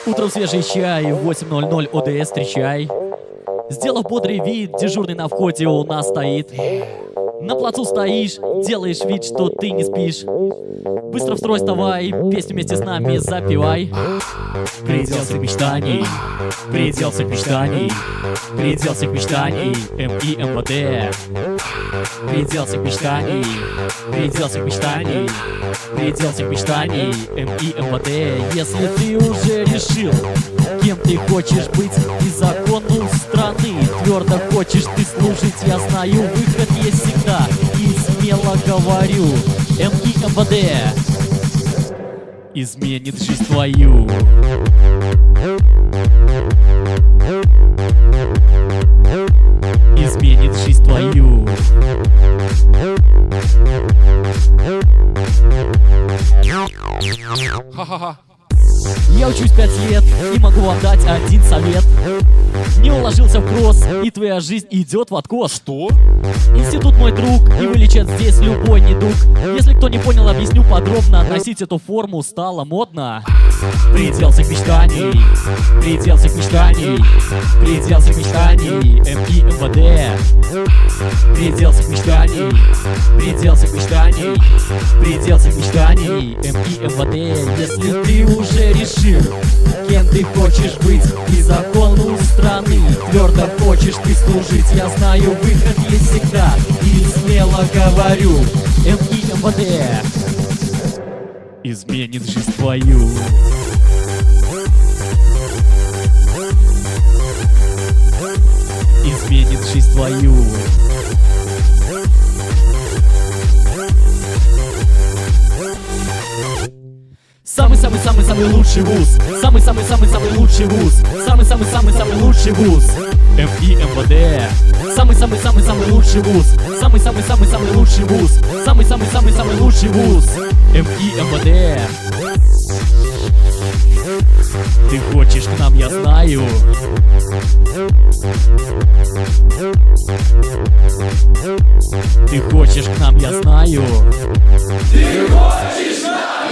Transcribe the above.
Утром свежий чай, 8:00 ОДС встречай. Сделав бодрый вид, дежурный на входе у нас стоит. На плацу стоишь, делаешь вид, что ты не спишь. Быстро в строй вставай, песню вместе с нами запевай. Предел всех мечтаний, предел всех мечтаний, предел всех мечтаний, МИ МВД. Предел всех мечтаний, предел всех мечтаний, предел всех мечтаний, МИ МВД. Если ты уже решил, кем ты хочешь быть и закону страны твердо хочешь ты служить, я знаю, выход есть всегда. И смело говорю, МИ МВД изменит жизнь твою. Изменит жизнь твою. Ха-ха-ха. Я учусь 5 лет и могу вам дать один совет. Не уложился в кросс, и твоя жизнь идет в откос. Что? Институт мой друг, и вылечит здесь любой недуг. Если кто не понял, объясню подробно. Носить эту форму стало модно. Предел всех мечтаний, предел всех мечтаний, предел всех мечтаний, МИ МВД. Предел всех мечтаний, предел всех мечтаний, предел всех мечтаний, МИ МВД. Если ты уже решил, кем ты хочешь быть и закону страны твердо хочешь ты служить, я знаю, выход есть всегда. И смело говорю, МИ МВД изменит жизнь твою. Изменит жизнь твою. Самый-самый-самый-самый лучший вуз. Самый-самый-самый-самый лучший вуз. Самый-самый-самый-самый лучший вуз. МИ МВД. Самый-самый-самый-самый лучший вуз. Самый-самый-самый-самый лучший вуз. Самый-самый-самый-самый лучший вуз. МИ МВД. Ты хочешь к нам, я знаю. Ты хочешь к нам, я знаю. Ты хочешь нам?